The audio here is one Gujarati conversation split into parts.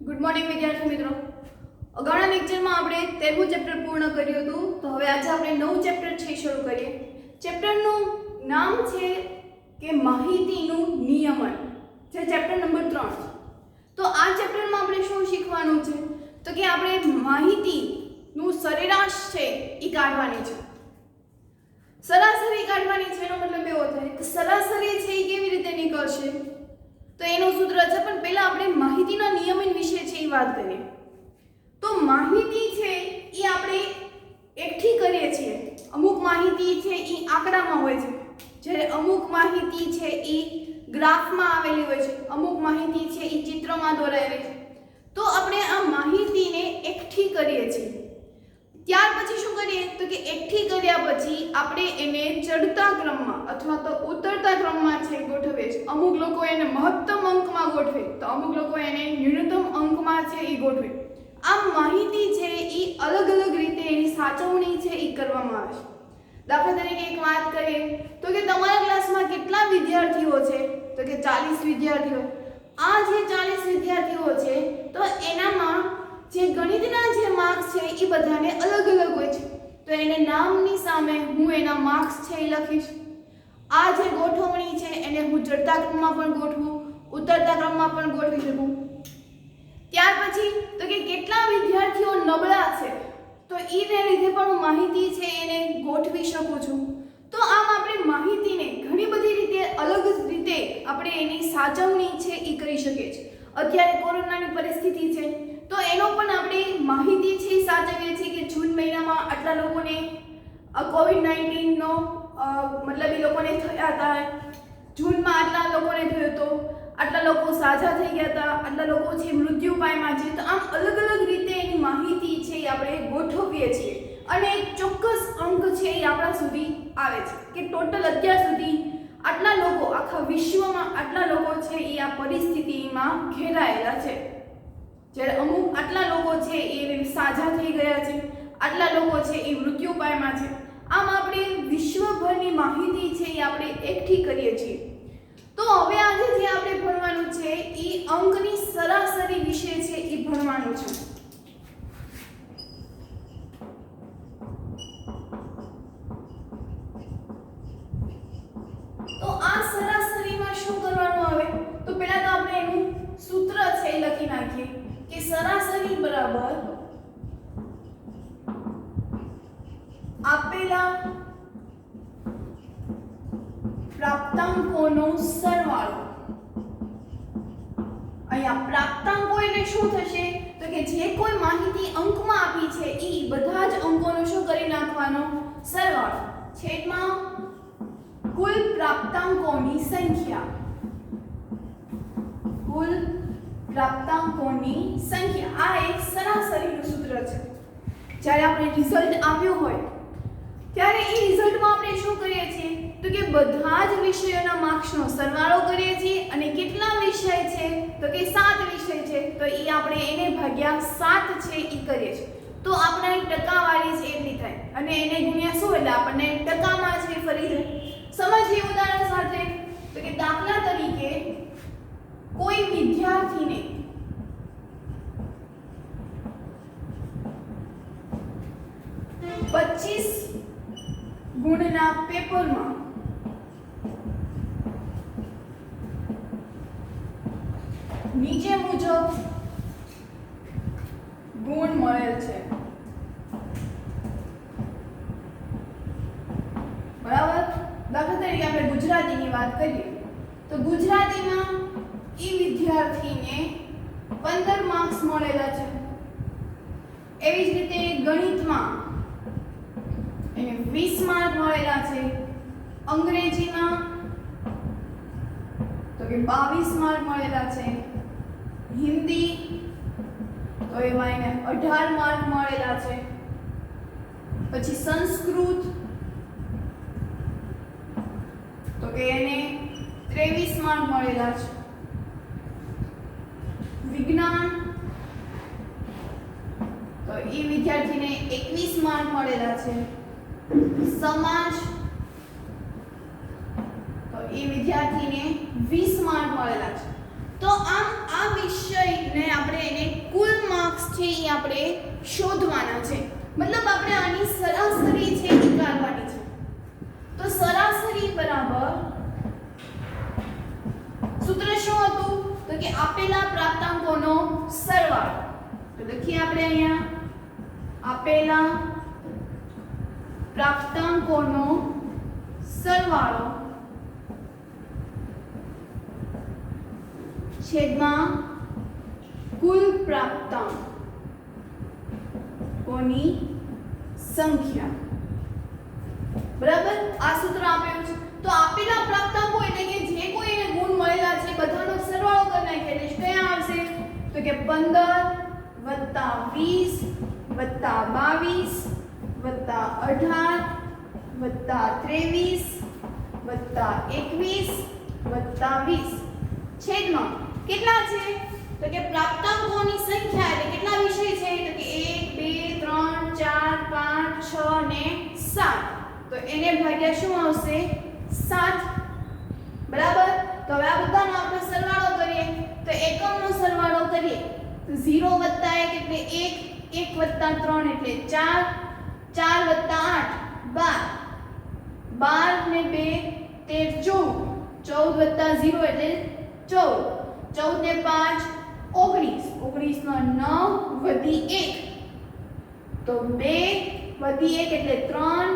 ગુડ મોર્નિંગ વિદ્યાર્થી મિત્રો। અગાઉના લેક્ચરમાં આપણે 13મું ચેપ્ટર પૂર્ણ કર્યું હતું, તો હવે આજે આપણે નવું ચેપ્ટર છે શરૂ કરીએ। ચેપ્ટરનું નામ છે કે માહિતીનું નિયમન, જે ચેપ્ટર નંબર 3 છે। તો આ ચેપ્ટરમાં આપણે શું શીખવાનું છે તો કે આપણે માહિતીનું સરેરાશ છે એ કાઢવાની છે, સરાસરી કાઢવાની છે। એનો મતલબ એવો થાય કે સરાસરી છે એ કેવી રીતે નીકળશે તો એનું સૂત્ર છે, પણ પહેલા આપણે માહિતીના નિયમન વિશે છે એ વાત કરીએ। તો માહિતી છે એ આપણે એકઠી કરીએ છીએ। અમુક માહિતી છે એ આંકડામાં હોય છે, જ્યારે અમુક માહિતી છે એ ગ્રાફમાં આવેલી હોય છે, અમુક માહિતી છે એ ચિત્રમાં દોરાયેલી છે। તો આપણે આ માહિતીને એકઠી કરીએ છીએ। ત્યાર પછી શું કરીએ તો કે એકઠી કર્યા પછી આપણે એને ચડતા ક્રમમાં અથવા તો ઉતરતા ક્રમમાં છે ગોઠવીએ છીએ। અમુક લોકો એને મહત્તમ અંકમાં ગોઠવે, તો અમુક લોકો એને ન્યૂનતમ અંકમાં છે એ ગોઠવે। આ માહિતી છે એ અલગ અલગ રીતે એની સાચવણી છે એ કરવામાં આવે છે। દાખલા તરીકે એક વાત કરીએ તો કે તમારા ક્લાસમાં કેટલા વિદ્યાર્થીઓ છે તો કે 40 વિદ્યાર્થીઓ। આ જે 40 વિદ્યાર્થીઓ છે તો એનામાં જે ગણિતના જે માર્ક્સ છે એ બધાને અલગ અલગ હોય છે, તો એને નામની સામે હું એના માર્ક્સ છે એ લખીશ। આ જે ગોઠવણી છે એને હું ચડતા ક્રમમાં પણ ગોઠવું, ઉતરતા ક્રમમાં પણ ગોઠવી શકું। ત્યાર પછી તો કે કેટલા વિદ્યાર્થીઓ નબળા છે તો એને લીધે પણ હું માહિતી છે એને ગોઠવી શકું છું। તો આમ આપણે માહિતીને ઘણી બધી રીતે અલગ રીતે આપણે એની સાચવણી છે એ કરી શકીએ છીએ। અત્યારે કોરોનાની પરિસ્થિતિ છે તો એનો પણ આપણે માહિતી છે સાચવીએ છીએ કે જૂન મહિનામાં આટલા લોકોને કોવિડ-19 નો મતલબ એ લોકોને થયા હતા, જૂનમાં આટલા લોકોને થયો હતો, આટલા લોકો સાજા થઈ ગયા હતા, આટલા લોકો છે મૃત્યુ પામ્યા છે। તો આમ અલગ અલગ રીતે એની માહિતી છે એ આપણે ગોઠવીએ છીએ અને એક ચોક્કસ અંક છે એ આપણા સુધી આવે છે કે ટોટલ અત્યાર સુધી આટલા લોકો આખા વિશ્વમાં આટલા લોકો છે એ આ પરિસ્થિતિમાં ઘેરાયેલા છે, જ્યારે અમુક આટલા લોકો છે એ સાજા થઈ ગયા છે, આટલા લોકો છે એ મૃત્યુ પામ્યા છે। આમ આપણે વિશ્વભરની માહિતી છે એ આપણે એકઠી કરીએ છીએ। તો હવે આજે જે આપણે ભણવાનું છે એ અંકની સરાસરી વિશે છે એ ભણવાનું છે। તો આ સરાસરીમાં શું કરવાનું આવે તો પહેલા તો આપણે એનું સૂત્ર છે એ લખી નાખીએ કે સરાસરી બરાબર આપેલા પ્રાપ્તાંકોનો સરવાળો। અહીંયા પ્રાપ્તાંકો એટલે શું થશે તો કે જે કોઈ માહિતી અંકમાં આપી છે એ બધા જ અંકોનો શું કરી નાખવાનો સરવાળો છેદમાં કુલ પ્રાપ્તાંકોની સંખ્યા, કુલ પ્રાપ્તાંકોની સંખ્યા। આ એક સરાસરીનું સૂત્ર છે। જ્યારે આપણે રિઝલ્ટ આવ્યું હોય ત્યારે એ રિઝલ્ટમાં આપણે શું કરીએ છીએ તો કે બધા જ વિષયોના માર્ક્સનો સરવાળો કરીએ છીએ અને કેટલા વિષય છે તો કે 7 વિષય છે તો એ આપણે એને ભાગ્યા 7 છે એ કરીએ છીએ, તો આપણે ટકાવારી છે એટલી થાય અને એને ગુણ્યા 100 એટલે આપણને ટકામાં છે ફરી જાય। સમજીએ ઉદાહરણ સાથે તો કે દાખલા તરીકે કોઈ વિદ્યાર્થીને પચીસ ગુણના પેપરમાં નીચે મુજબ ગુણ મળેલ છે, બરાબર। દાખલા તરીકે આપણે ગુજરાતીની વાત કરીએ તો ગુજરાતીમાં એ વિદ્યાર્થીને 15 માર્ક્સ મળેલા છે। એવી જ રીતે ગણિતમાં એને 20 માર્ક મળેલા છે, અંગ્રેજીમાં તો કે 22 માર્ક મળેલા છે, હિન્દી તો એમાં એને 18 માર્ક મળેલા છે, પછી સંસ્કૃત તો કે એને 23 માર્ક મળેલા છે, વિજ્ઞાન તો એ વિદ્યાર્થીને 21 માર્ક મળેલા છે, સમાજ તો એ વિદ્યાર્થીને 20 માર્ક મળેલા છે। તો આમ આ વિષયને આપણે એને છે એ આપણે શોધવાના છે, મતલબ આપણે આની સરાસરી છે એ કાઢવાની છે। તો સરાસરી બરાબર સૂત્ર શું હતું? તો કે આપેલા પ્રાપ્તાંકોનો સરવાળો। તો લખીએ આપણે અહીંયા આપેલા પ્રાપ્તાંકોનો સરવાળો છેદમાં કુલ પ્રાપ્તાંકોની સંખ્યા, બરાબર? આ સૂત્ર આપ્યું છે। તો આપેલા પ્રાપ્તાંકો એટલે કે જે કોઈ એને ગુણ મળેલા છે બધાનો સરવાળો કરી નાખીએ એટલે કયા આવશે? તો કે 15 + 20 + 22 + 18 + 23 + 21 + 20 છેદમાં કેટલા છે? તો કે પ્રાપ્તાંકોની સંખ્યા એટલે કેટલા વિષય છે? તો કે 1 2 3 4 5 6 ને 7, તો એને ભાગ્યા શું આવશે? 7, બરાબર? તો હવે આ બધાનો આપણે સરવાળો કરીએ તો એકમનો સરવાળો કરીએ તો 0 + 1 એટલે 1, 1 + 3 એટલે 4, 4 + 8 12, 12 ને 2 13 14, 14 + 0 એટલે 14, 14 ને 5 19, 19 નો 9 વધી 1 તો 2 વધી 1 એટલે 3,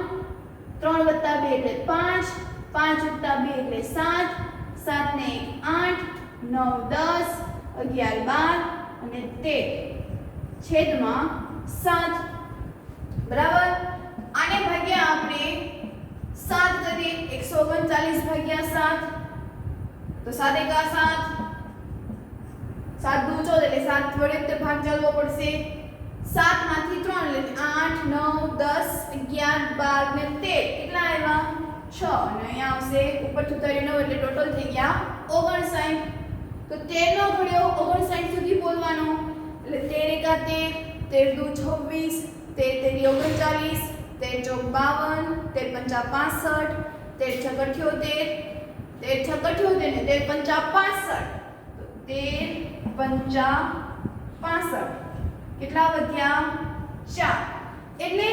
3 + 2 એટલે 5, 5 + 2 એટલે 7, 7 ને 1 8, 9 10 11 12 અને 13 છેદમાં 7, બરાબર? આને ભાગ્યા આપણે 7 કરીએ 139 ભાગ્યા 7 તો 7 × 7 7 × 2 = 14 એટલે 7 વડે તે ભાગ ચાલવો પડશે। 7 માંથી 3 એટલે 8 9 10 11 12 ને 13 કેટલા આવ્યા? 6 અને અહીંયા આવશે ઉપરથી ઉતારીને 9 એટલે ટોટલ થઈ ગયા 59। તો 13 નો ઘડિયો 59 સુધી બોલવાનો એટલે 13 × 13 13 × 2 = 26, 13 × 3 = 52, 13 × 5 = 65, 13 × 6 = 78, 13 × 6 = 78 ને 13 × 5 = 65, 13 × 5 = 65 કેટલા વધ્યા? 4। એટલે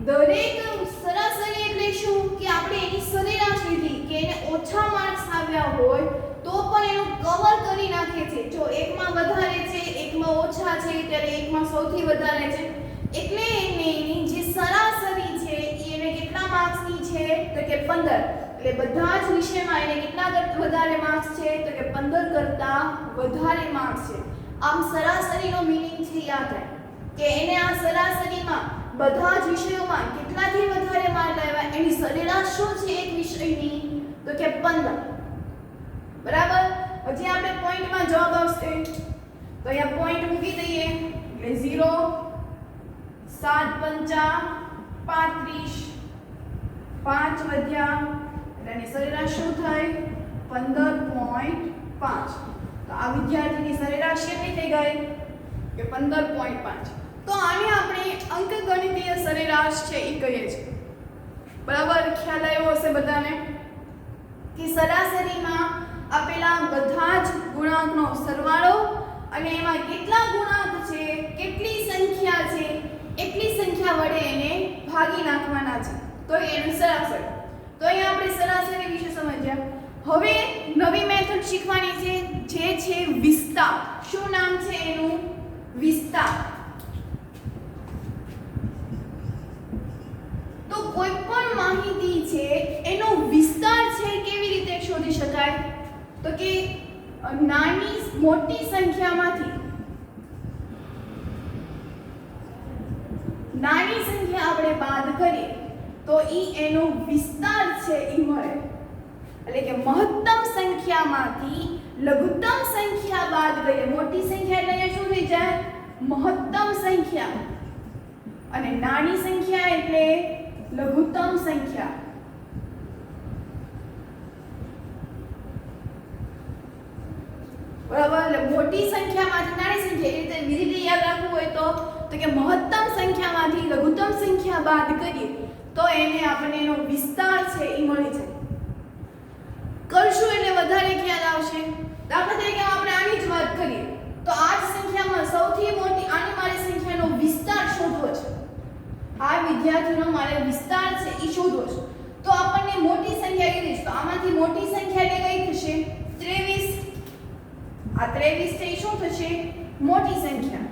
દરેક સરાસરી એટલે શું કે આપણે એની સરેરાશ લીધી કે એને ઓછા માર્ક્સ આવ્યા હોય તો પણ એનું કવર કરી નાખે છે। જો એકમાં વધારે છે એકમાં ઓછા છે ત્યારે એકમાં સૌથી વધારે છે એટલે એને એની જે સરાસરી છે એ એને કેટલા માર્ક્સની છે? તો કે 15, એટલે બધા જ વિષયમાં એને કેટલા વધારે માર્ક્સ છે? તો કે 15 કરતા વધારે માર્ક્સ છે। આમ સરાસરીનો મીનિંગ છે યાદ રાખ કે એને આ સરાસરીમાં બધા જ વિષયોમાં કેટલાથી વધારે માર્ક લાવ્યા એની સરેરાશ શું છે એક વિષયની? તો કે 15, બરાબર? હજી આપણે પોઈન્ટમાં જવાબ આવશે તો અહીંયા પોઈન્ટ મૂકી દઈએ એટલે 0 7 × 5 = 35, 5 વધ્યા એટલે એની સરેરાશ શું થાય? 15.5। તો આ વિદ્યાર્થીની સરેરાશ કેટલી થઈ ગઈ? કે 15.5। તો આને આપણે અંકગણિતીય સરેરાશ છે એ કહીએ છીએ, બરાબર? ખ્યાલ આવ્યો હશે બધાને કે સરાસરીમાં આપેલા બધા જ ગુણાંકનો સરવાળો અને એમાં કેટલા ગુણાંક છે કેટલી સંખ્યા છે એટલી સંખ્યા વડે એને ભાગી નાખવાના છે તો એનું સરાસરી। તો અહીંયા આપણે સરાસરી વિશે સમજ્યા। હવે નવી મેથડ શીખવાની છે જે છે વિસ્તાર। શું નામ છે એનું? વિસ્તાર। તો કોઈ પણ માહિતી છે એનો વિસ્તાર છે કેવી રીતે શોધી શકાય? તો કે મોટી સંખ્યામાંથી નાની સંખ્યા આપણે બાદ કરીએ તો એનો વિસ્તાર છે એ મળે। એટલે કે મહત્તમ સંખ્યામાંથી લઘુત્તમ સંખ્યા બાદ કરીએ, મોટી સંખ્યા એટલે શું થઈ જાય? મહત્તમ સંખ્યા, અને નાની સંખ્યા એટલે લઘુત્તમ સંખ્યા। બરાબર? એટલે મોટી સંખ્યામાંથી નાની સંખ્યા એ રીતે વિધિ યાદ રાખવું હોય તો કે મહત્તમ સંખ્યામાંથી લઘુત્તમ સંખ્યા બાદ કરીએ તો એને આપણને એનો વિસ્તાર છે એ મળી જાય। કરશું એટલે વધારે ખ્યાલ આવશે। દાખલા તરીકે આપણે આની જ વાત કરીએ તો આ જ સંખ્યામાં સૌથી મોટી આની મારી આ 23 છે શું થશે મોટી સંખ્યા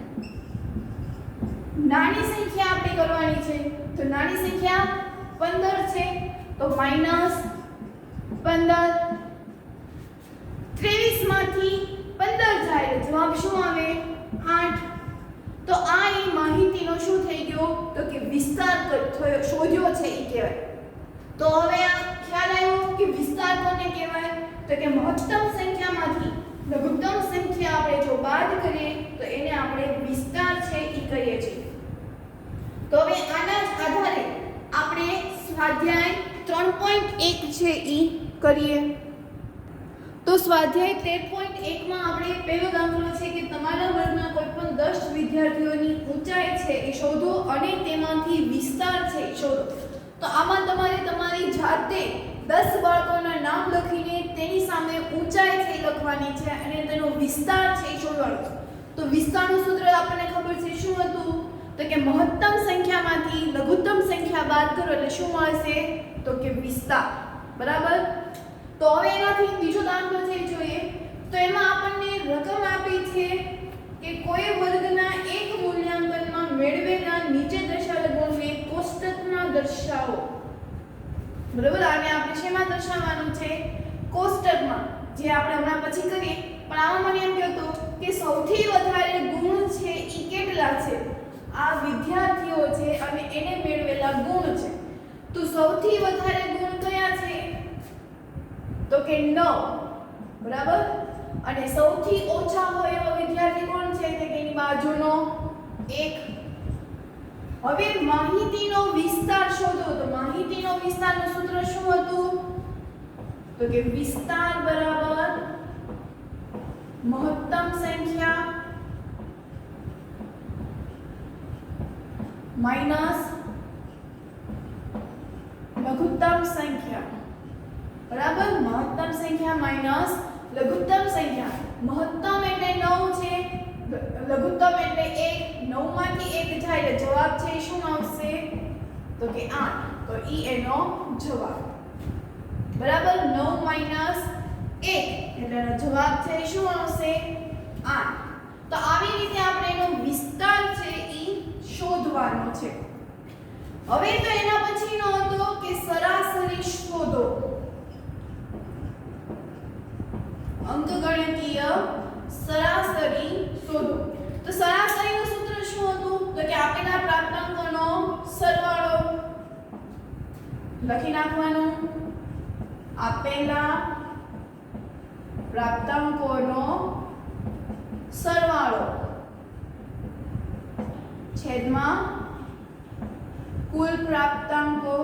નાની સંખ્યા આપણે કરવાની છે તો નાની સંખ્યા 15 છે તો -15 23 માંથી 15 જાય જવાબ શું આવે 8 તો આ એ માહિતીનો શું થઈ ગયો તો કે વિસ્તાર શોધ્યો છે એ કહેવાય તો હવે આ ખ્યાલ આવ્યો કે વિસ્તાર કોને કહેવાય તો કે મહત્તમ સંખ્યામાંથી લઘુત્તમ સંખ્યા આપણે જો બાદ કરીએ તો એને આપણે વિસ્તાર છે એ કહીએ છીએ તો હવે આના જ આધારે આપણે સ્વાધ્યાય 3.1 છે એ કરીએ તો સ્વાધ્યાય 13.1 માં આપણે પહેલો દાખલો છે કે તમારા વર્ગના કોઈ પણ 10 વિદ્યાર્થીઓની ઊંચાઈ છે એ શોધો અને તેમાંથી વિસ્તાર છે એ શોધો તો આમાં તમારે તમારી જાતે 10 બાળકોના નામ લખીને તેની સામે ઊંચાઈ છે એ લખવાની છે અને તેનો વિસ્તાર છે એ શોધવાનો છે તો વિસ્તારનું સૂત્ર આપણને ખબર છે શું હતું તો કે મહત્તમ સંખ્યામાંથી લઘુત્તમ સંખ્યા બાદ કરો એટલે શું મળશે તો કે વિસ્તાર બરાબર તો હવે એનાથી બીજો દાખલો છે જોઈએ તો એમાં આપણને રકમ આપી છે કે કોઈ વર્ગના એક મૂલ્યાંકનમાં મેળવેલા નીચે દર્શાવેલ ગુણને કોષ્ટકમાં દર્શાવો બરાબર આને આપણે શેમાં દર્શાવવાનું છે કોષ્ટકમાં જે આપણે હમણાં પછી કરીએ પણ આમાં મને એમ કહેતો કે સૌથી વધારે ગુણ છે એ કેટલા છે આ વિદ્યાર્થીઓ છે અને એને મેળવેલા ગુણ છે તો સૌથી વધારે ગુણ કયા છે તો કે 9 બરાબર અને સૌથી ઓછા હોય એવો વિદ્યાર્થી કોણ છે કે એની બાજુનો 1 હવે માહિતીનો વિસ્તાર શોધો તો માહિતીનો વિસ્તારનું સૂત્ર શું હતું તો કે વિસ્તાર બરાબર મહત્તમ સંખ્યા માઈનસ લઘુત્તમ સંખ્યા બરાબર મહત્તમ સંખ્યા માઈનસ લઘુત્તમ સંખ્યા મહત્તમ એટલે 9 છે લઘુત્તમ એટલે 1 9 માંથી 1 જાય એટલે જવાબ છે શું આવશે તો કે 8 તો ઈ એનો જવાબ બરાબર 9 - 1 એટલે એનો જવાબ છે શું આવશે 8 તો આવી રીતે આપણે એનો વિસ્તાર છે ઈ શોધવાનો છે હવે તો એના પછીનો હતો કે સરાસરી શોધો અંકગણિતીય સરાસરી શોધો તો સરાસરીનું સૂત્ર શું હતું તો કે આપેલા પ્રાપ્તાંકોનો સરવાળો લખી નાખવાનું આપેલા પ્રાપ્તાંકોનો સરવાળો છેદમાં કુલ પ્રાપ્તાંકો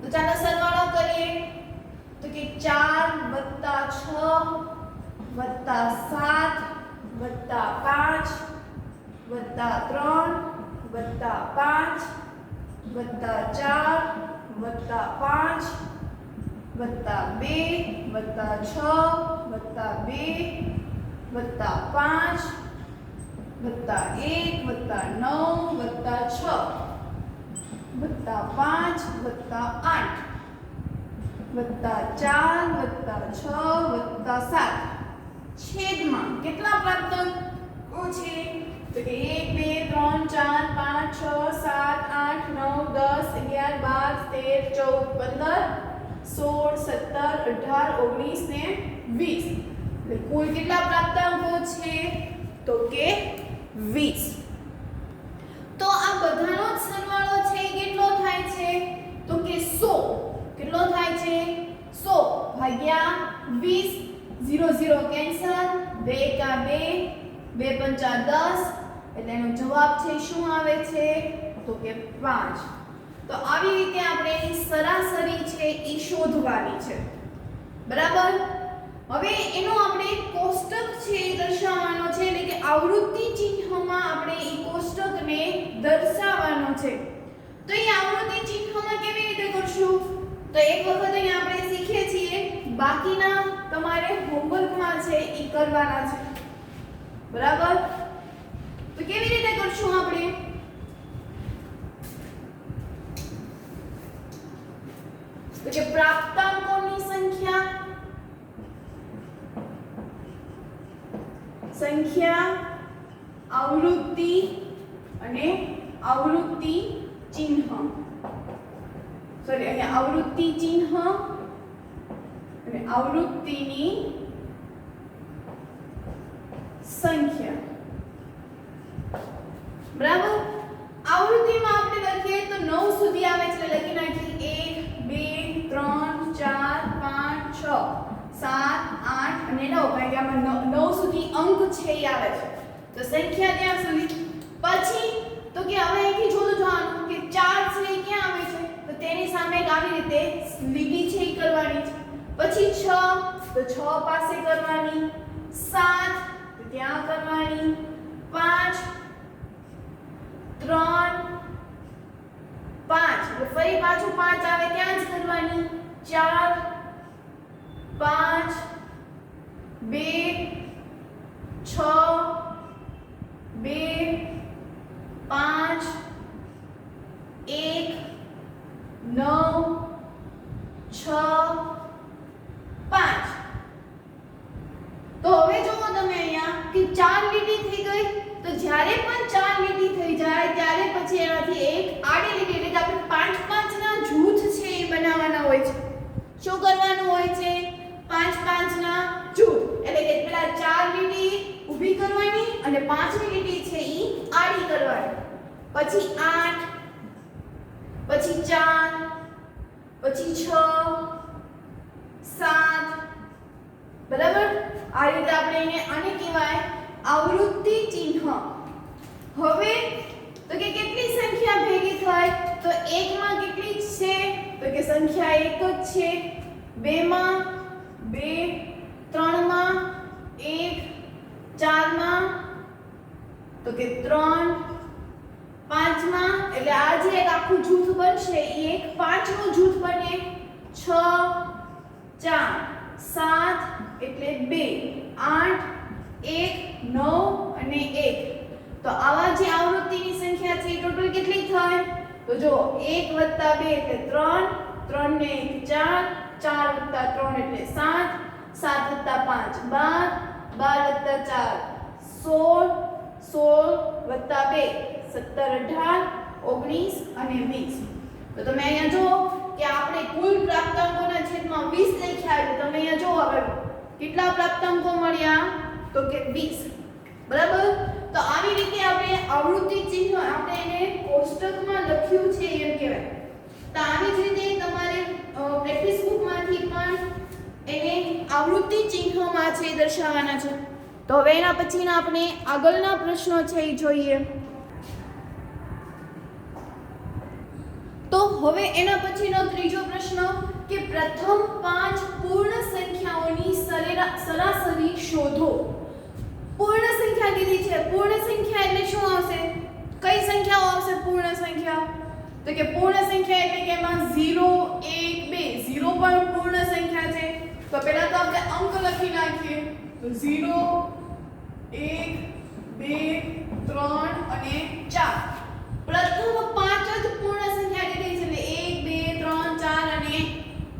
તો ચાલો સરવાળો કરીએ તો કે 4 + 6 + 7 + 5 + 3 + 5 + 4 + 5 + 2 + 6 + 2 + 5 + 1 + 9 + 6 + 5 + 8 +4 + 6 + 7 છેદમાં કેટલા પ્રાપ્તાંકો છે તો કે 1 2 3 4 5 6 7 8 9 10 11 12 13 14 15 16 17 18 19 ને 20 એટલે કુલ કેટલા પ્રાપ્તાંકો છે તો કે 20 તો આ બધાનો જ સરવાળો છે કેટલો થાય છે તો કે 100 કેટલો થાય છે 100 ભાગ્યા 20 0 0 કેન્સલ 2 કા 2 2 પંચા 10 એટલે એનો જવાબ છે શું આવે છે તો કે 5 તો આવી રીતે આપણે એની સરાસરી છે એ શોધવાની છે બરાબર હવે એનો આપણે કોષ્ટક છે એ દર્શાવવાનો છે એટલે કે આવૃત્તિ ચિહ્નમાં આપણે એ કોષ્ટકને દર્શાવવાનો છે તો એ આવૃત્તિ ચિહ્નમાં કેવી રીતે કરશું તો એક વખત અહીં આપણે શીખીએ છીએ બાકીના તમારે હોમવર્કમાં છે એ કરવાના છે બરાબર તો કેવી રીતે કરશું આપણે તો કે પ્રાપ્તાંકોની સંખ્યા સંખ્યા, આવૃત્તિ અને આવૃત્તિ ચિહ્ન. સોરી, અહીંયા આવૃત્તિ ચિહ્ન અને આવૃત્તિની સંખ્યા. બરાબર. આવૃત્તિમાં આપણે લખીએ તો 9 સુધી આવે છે, લખી નાખીએ 1 2 3 4 5 6 7 8 અને 9, કારણ કે આમાં 9 સુધી અંક છે એ આવે છે. તો સંખ્યા ત્યાં સુધી. પછી તો કે હવે અહીંથી જોતું જવાનું કે 4 છે એ ક્યાં આવે છે, તો તેની સામે આવી રીતે લીટી છે એ કરવાની છે. પછી 6 તો 6 પાસે કરવાની, 7 તો ત્યાં કરવાની, 5 3 5 એટલે ફરી પાછું 5 આવે ત્યાં જ કરવાની, 4 5 2 6 2 5 1 9 6 5. તો હવે જુઓ તમે અહીંયા કે 4 લીટી થઈ ગઈ. તો જ્યારે પણ 4 લીટી થઈ જાય ત્યારે પછી એમાંથી એક આડી લીટી, એટલે કે આપણે 5 5 ના જૂથ છે એ બનાવવાના હોય છે. શું કરવાનું હોય છે? 5 5 ના જૂથ. એટલે કે પેલા 4 લીટી ઊભી કરવાની અને 5મી લીટી છે એ આડી કરવાની. પછી 8 પછી 4 પછી 6 7. બરાબર. આ રીતે આપણે એને આને કહેવાય આવૃત્તિ ચિહ્ન. હવે તો કે કેટલી સંખ્યા ભેગી થાય? તો 1 માં કેટલી છે? તો કે સંખ્યા 1 જ છે. 2 માં 2, 3 માં 1, 4 માં તો કે 3, 5 માં એટલે આ જે એક આખું જૂથ બનશે એ એક 5 નું જૂથ બને. 6 4 7 એટલે 2, 8 1 9 અને 1. તો આવા જે આવૃત્તિની સંખ્યા છે એ ટોટલ કેટલી થાય? તો જો 1 + 2 એટલે 3, 3 ને 1 4, 4 + 3 એટલે 7, 7 + 5 12, 12 + 4 16, 16 + 2 17, 18 19 અને 20. તો તમે અહીંયા જો કે આપણે કુલ પ્રાપ્તાંકોના છેદમાં 20 લખ્યા એટલે તમે અહીંયા જો આપણે કેટલા પ્રાપ્તાંકો મળ્યા? તો કે 20. બરાબર. તો આવી રીતે આપણે આવૃત્તિ ચિહ્ન આપણે એને કોષ્ટકમાં લખ્યું છે એમ કહેવાય. તો આવી જ રીતે તમારે પ્રેક્ટિસ બુકમાંથી પણ એને આવૃત્તિ ચિહ્નોમાં છે દર્શાવવાના છે. તો હવે એના પછીના આપણે આગળના પ્રશ્નો છે એ જોઈએ. તો હવે એના પછીનો ત્રીજો પ્રશ્ન કે પ્રથમ 5 પૂર્ણ સંખ્યાઓની સરાસરી શોધો. પૂર્ણ સંખ્યા કીધી છે. પૂર્ણ સંખ્યા એટલે શું આવશે? કઈ સંખ્યાઓ આવશે પૂર્ણ સંખ્યા? તો કે પૂર્ણ સંખ્યા એટલે કે એમાં 0 1 2. 0 પણ પૂર્ણ સંખ્યા છે. તો પહેલા તો આપણે અંક લખી નાખીએ. તો 0 1 2 3 અને 4. પ્રથમ 5 જ પૂર્ણ સંખ્યા કીધી છે એટલે 1 2 3 4 અને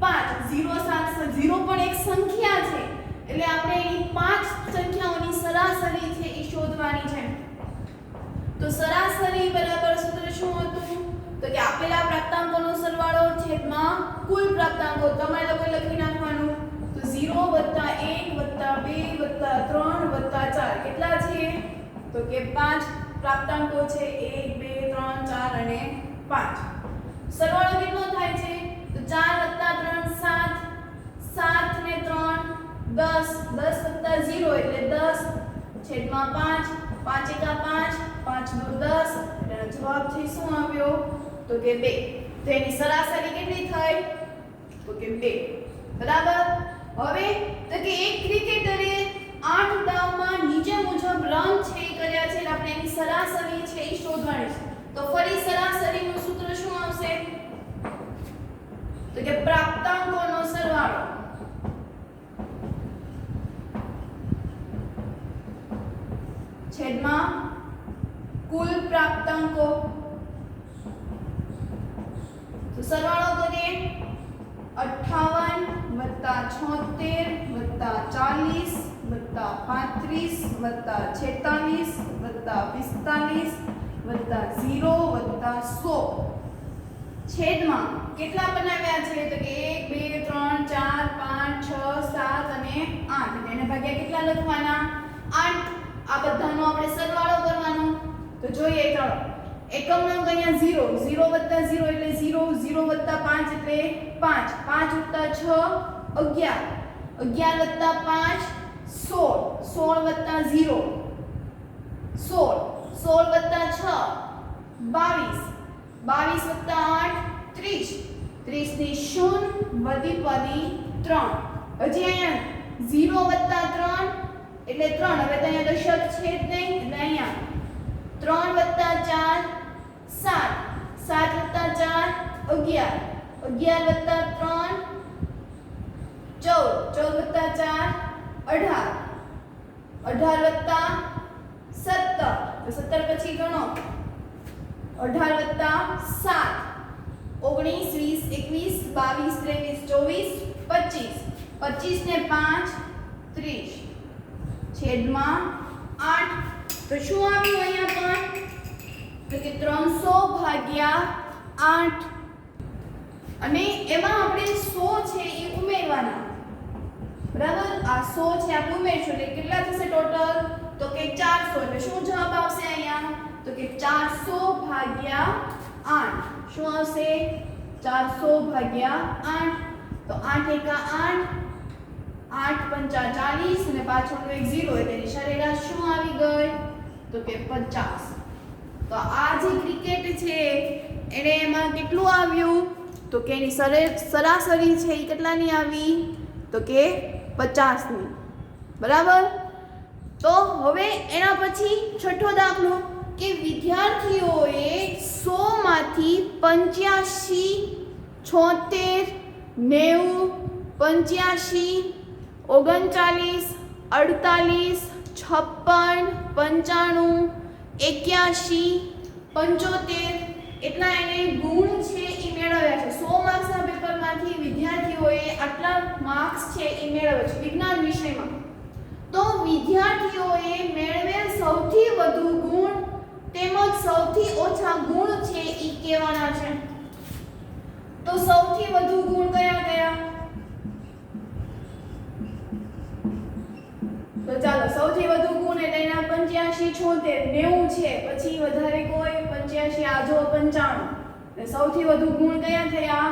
5. 0 7 0 પણ એક સંખ્યા છે એટલે આપણે એની 5 સંખ્યાઓની સરાસરી છે એ શોધવાની છે. તો સરાસરી બરાબર સૂત્ર શું હતું? તો કે આપેલા પ્રાપ્તાંકોનો સરવાળો છેદમાં કુલ પ્રાપ્તાંકો. તમારે લોકો લખી નાખવાનું. તો 0 + 1 + 2 + 3 + 4 કેટલા છે? તો કે 5 પ્રાપ્તાંકો છે. 1 2 3 4 અને 5. સરવાળો કેટલો થાય છે? તો 4 + 3 7, 7 ને 3 10, 10 + 0 એટલે 10 છેદમાં 5, 5 × 5, 5 × 10 એટલે જવાબ છે શું આવ્યો? તો કે 2. તો એની સરાસરી કેટલી થઈ? તો કે 2. બરાબર. હવે તો કે એક ક્રિકેટરે 8 દાવમાં નીચે મુજબ રન છે કર્યા છે એટલે આપણે એની સરાસરી છે એ શોધવાની છે. તો ફરી સરાસરીનું સૂત્ર શું આવશે? તો કે પ્રાપ્તાંકોનો સરવાળો છેદમાં કુલ પ્રાપ્તાંકો. તો સરવાળો કરીએ 58 + 76 + 40 + વત્તા 35 વત્તા 46 વત્તા 45 વત્તા 0 વત્તા 100 છેદમાં કેટલા બનાવ્યા છે તો કે 1 2 3 4 5 6 7 અને 8 એને ભાગ્યા કેટલા લખવાના 8 આ બધાનો આપણે સરવાળો કરવાનો તો જોઈએ ચાલો એકમનો અંક અહીંયા 0 0 વત્તા 0 એટલે 0 0 વત્તા 5 એટલે 5 5 વત્તા 6 11 11 વત્તા 5 16 16 વત્તા 0 16 16 વત્તા 6 22 22 વત્તા 8 30 30 ની શૂન્ય વધી પડી 3 હજી અહીંયા 0 વત્તા 3 એટલે 3 હવે તો અહીંયા દશક છે જ નહીં એટલે અહીંયા 3 વત્તા 4 7 7 વત્તા 4 11 11 વત્તા 3 14 14 વત્તા 4 18 18 વત્તા 17 તો 17 પછી ગણો 18 વત્તા 7 19 20 21 22 23 24 25 ને 5 30 છેદમાં 8 તો શું આવ્યું અહીંયા પણ તો કે 300 ભાગ્યા 8 અને એમાં આપણે 100 છે એ ઉમેરવાના બરાબર આ 100 છે આપણે ઉમેરશું એટલે કેટલા થશે ટોટલ તો કે 400 એટલે શું જવાબ આવશે અહીંયા તો કે 400 ભાગ્યા 8 શું આવશે 400 ભાગ્યા 8 તો 8 એકા 8 8 પંચા 40 અને પાછળનો એક 0 એટલે એની સરેરાશ શું આવી ગઈ તો કે 50 તો આ જે ક્રિકેટ છે એને એમાં કેટલું આવ્યું તો કે એની સરાસરી છે એ કેટલાની આવી તો કે 50 ની બરાબર તો હવે એના પછી છઠ્ઠો દાખલો કે વિદ્યાર્થીઓએ 100 માંથી 85 76 90 85 39 48 56 95 81 75 એટલા એને ગુણ છે એ મેળવ્યા છે 100 માર્ક્સના પેપરમાંથી વિદ્યાર્થીઓએ આટલા માર્ક્સ છે એ મેળવ્યા છે વિજ્ઞાન વિષયમાં તો વિદ્યાર્થીઓએ મેળવેલ સૌથી વધુ ગુણ તેમજ સૌથી ઓછા ગુણ છે એ કહેવાના છે તો સૌથી વધુ ગુણ કયા કયા તો ચાલો સૌથી વધુ ગુણ એટલે એના 85 76 90 છે પછી વધારે કોઈ 85 આજો 95 એટલે સૌથી વધુ ગુણ કયા થયા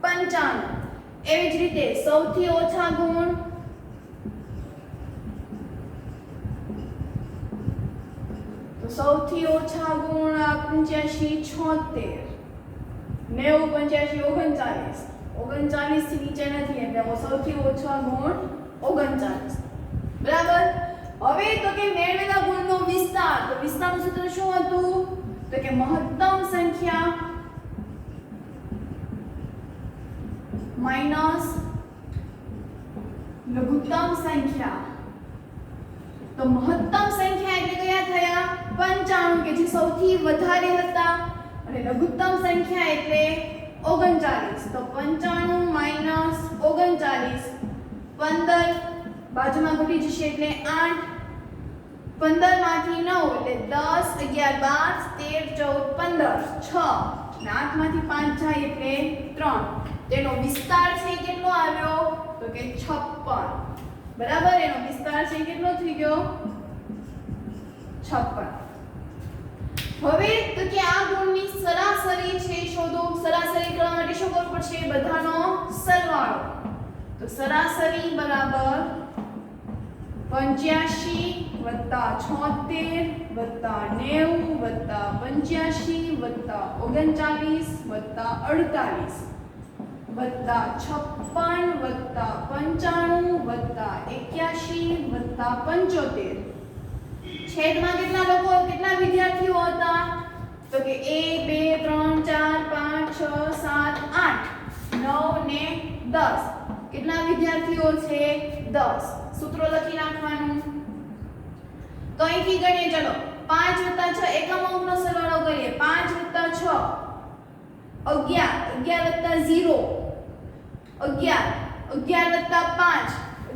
95 એવી જ રીતે સૌથી ઓછા ગુણ તો સૌથી ઓછા ગુણ 85 76 90 85 39 થી નીચે નથી એટલે સૌથી ઓછા ગુણ 39 બરાબર હવે તો કે મેળવેલા ગુણનો વિસ્તાર તો વિસ્તારનું સૂત્ર શું હતું તો કે મહત્તમ સંખ્યા માઈનસ લઘુત્તમ સંખ્યા તો મહત્તમ સંખ્યા એટલે કયા થયા 95 કે જે સૌથી વધારે હતા અને લઘુત્તમ સંખ્યા એટલે 39 તો 95 માઈનસ 39 15 બાજુમાં ઘટી જશે એટલે 8 15 માંથી 9 એટલે 10 11 12 13 14 15 6 અને 8 માંથી 5 જાય એટલે 3 તેનો વિસ્તાર છે કેટલો આવ્યો તો કે 56 બરાબર એનો વિસ્તાર છે કેટલો થઈ ગયો 56 હવે તો કે આ ગુણની સરાસરી છે શોધો સરાસરી કરવા માટે શું કરવું પડશે બધાનો સરવાળો તો સરાસરી બરાબર 85 વત્તા 76 વત્તા 90 વત્તા 85 વત્તા 39 વત્તા 48 વત્તા 56 વત્તા 95 વત્તા 81 વત્તા 75 છેદમાં કેટલા લોકો કેટલા વિદ્યાર્થીઓ હતા તો કે 1 2 3 4 5 6 7 8 9 ને 10 કેટલા વિદ્યાર્થીઓ છે 10 સૂત્રો લખી નાખવાનું તો અહીંથી ગણીએ ચલો 5 + 6 એકમ અંકનો સરવાળો કરીએ 5 + 6 11 11 + 0 11 11 + 5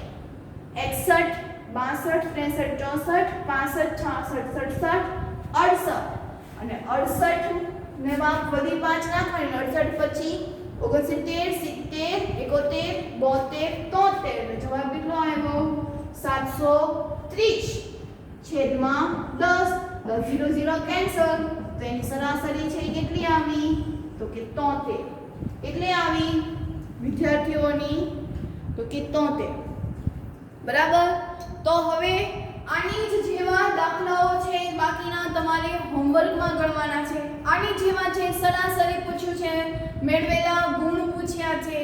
61 62 63 64 65 66 67 68 અને 68 ને માં બધી 5 નાખવાની 68 પછી 69 70 71 72 73 એટલે જવાબ કેટલો આવ્યો 730 છેદમાં 10 10 0 0 કેન્સલ તો એની સરાસરી છે એ કેટલી આવી તો કે 73 એટલે આવી વિદ્યાર્થીઓની તો કે 73 બરાબર તો હવે આની જ જેવા દાખલાઓ છે બાકીના તમારે હોમવર્કમાં ગણવાના છે આની જેવા છે સરાસરી પૂછ્યું છે મેળવેલા ગુણ પૂછ્યા છે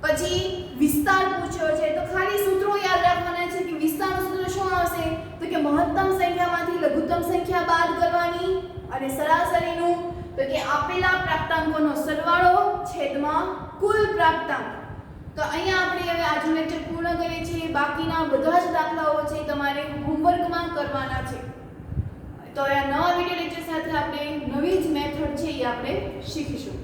પછી વિસ્તાર પૂછ્યો છે તો ખાલી સૂત્રો યાદ રાખવાના છે કે વિસ્તારનું સૂત્ર શું આવશે તો કે મહત્તમ સંખ્યામાંથી લઘુત્તમ સંખ્યા બાદ કરવાની અને સરાસરીનું તો કે આપેલા પ્રાપ્તાંકોનો સરવાળો છેદમાં કુલ પ્રાપ્તાંક તો અહીંયા આપણે હવે આજનું લેક્ચર પૂર્ણ કરીએ છીએ બાકીના બધા જ દાખલાઓ છે તમારે હોમવર્કમાં કરવાના છે તો આ નવા વિડિયો લેક્ચર સાથે આપણે નવી જ મેથડ છે એ આપણે શીખીશું